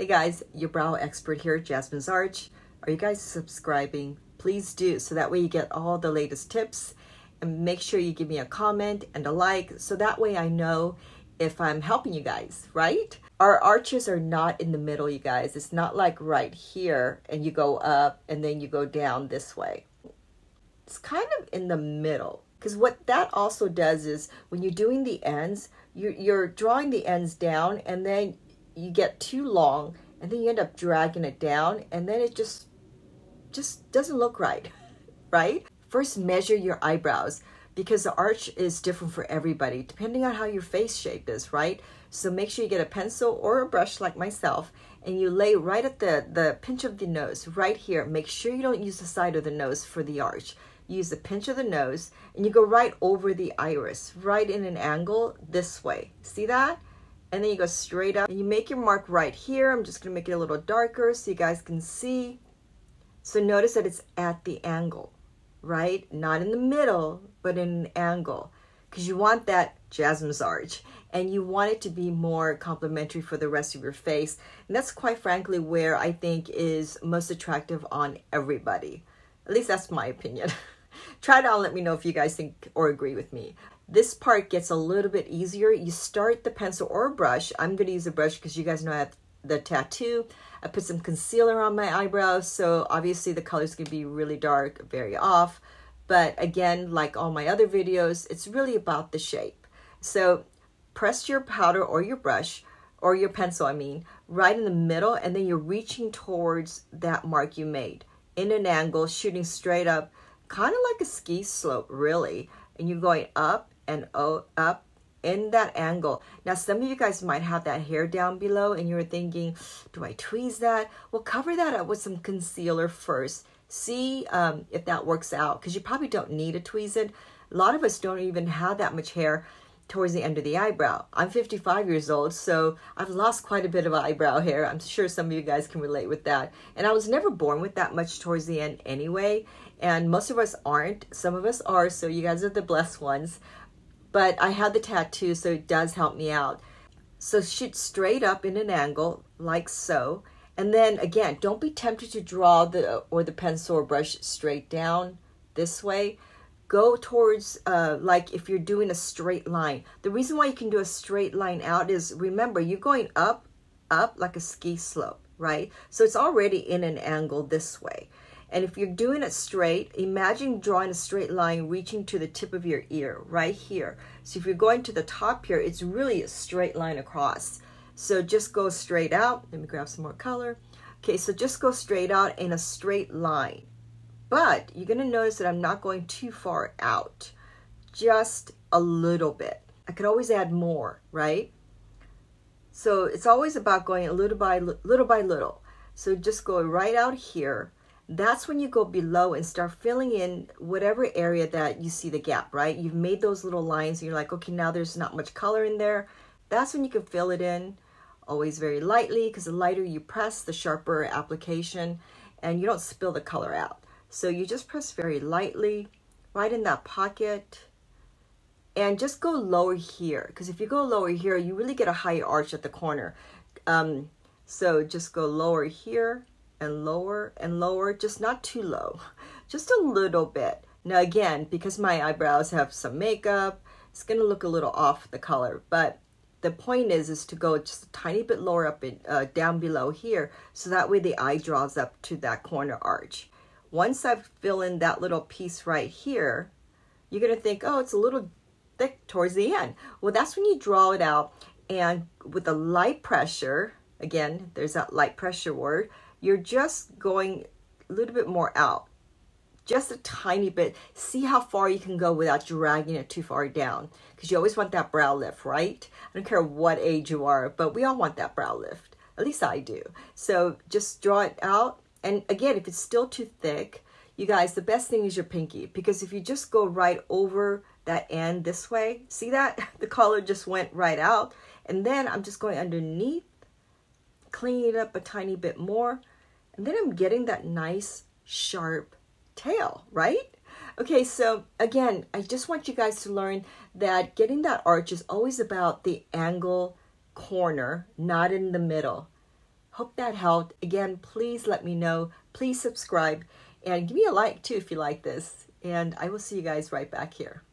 Hey guys, your brow expert here, Jasmine's Arch. Are you guys subscribing? Please do, so that way you get all the latest tips. And make sure you give me a comment and a like, so that way I know if I'm helping you guys, right? Our arches are not in the middle, you guys. It's not like right here and you go up and then you go down this way. It's kind of in the middle, because what that also does is when you're doing the ends, you're drawing the ends down, and then you get too long and then you end up dragging it down, and then it just doesn't look right, right? First, measure your eyebrows, because the arch is different for everybody depending on how your face shape is, right? So make sure you get a pencil or a brush like myself, and you lay right at the pinch of the nose right here. Make sure you don't use the side of the nose for the arch. Use the pinch of the nose, and you go right over the iris, right in an angle this way. See that? And then you go straight up and you make your mark right here. I'm just gonna make it a little darker so you guys can see. So notice that it's at the angle, right? Not in the middle, but in an angle, because you want that Jasmine's arch, and you want it to be more complementary for the rest of your face. And that's quite frankly where I think is most attractive on everybody. At least that's my opinion. Try it out and let me know if you guys think or agree with me. This part gets a little bit easier. You start the pencil or a brush. I'm going to use a brush because you guys know I have the tattoo. I put some concealer on my eyebrows, so obviously the color's going to be really dark, very off. But again, like all my other videos, it's really about the shape. So press your powder or your brush, or your pencil, I mean, right in the middle, and then you're reaching towards that mark you made in an angle, shooting straight up, kind of like a ski slope, really. And you're going up and up in that angle. Now, some of you guys might have that hair down below and you're thinking, do I tweeze that? Well, cover that up with some concealer first. See if that works out, because you probably don't need to tweeze it. A lot of us don't even have that much hair towards the end of the eyebrow. I'm 55 years old, so I've lost quite a bit of eyebrow hair. I'm sure some of you guys can relate with that. And I was never born with that much towards the end anyway. And most of us aren't. Some of us are, so you guys are the blessed ones. But I had the tattoo, so it does help me out. So shoot straight up in an angle, like so. And then again, don't be tempted to draw the pencil or brush straight down this way. Go towards, like if you're doing a straight line. The reason why you can do a straight line out is, remember, you're going up like a ski slope, right? So it's already in an angle this way. And if you're doing it straight, imagine drawing a straight line reaching to the tip of your ear right here. So if you're going to the top here, it's really a straight line across. So just go straight out. Let me grab some more color. Okay, so just go straight out in a straight line. But you're going to notice that I'm not going too far out, just a little bit. I could always add more, right? So it's always about going a little by little. So just go right out here. That's when you go below and start filling in whatever area that you see the gap, right? You've made those little lines and you're like, okay, now there's not much color in there. That's when you can fill it in, always very lightly, because the lighter you press, the sharper application, and you don't spill the color out. So you just press very lightly right in that pocket, and just go lower here, because if you go lower here, you really get a high arch at the corner. So just go lower here and lower, just not too low, just a little bit. Now again, because my eyebrows have some makeup, it's gonna look a little off the color, but the point is to go just a tiny bit lower up down below here, so that way the eye draws up to that corner arch. Once I fill in that little piece right here, you're gonna think, oh, it's a little thick towards the end. Well, that's when you draw it out, and with a light pressure, again, there's that light pressure word, you're just going a little bit more out, just a tiny bit. See how far you can go without dragging it too far down, because you always want that brow lift, right? I don't care what age you are, but we all want that brow lift. At least I do. So just draw it out. And again, if it's still too thick, you guys, the best thing is your pinky, because if you just go right over that end this way, see that? The color just went right out. And then I'm just going underneath, cleaning it up a tiny bit more. And then I'm getting that nice sharp tail, right? Okay, so again, I just want you guys to learn that getting that arch is always about the angle corner, not in the middle. Hope that helped. Again, please let me know. Please subscribe and give me a like too if you like this. And I will see you guys right back here.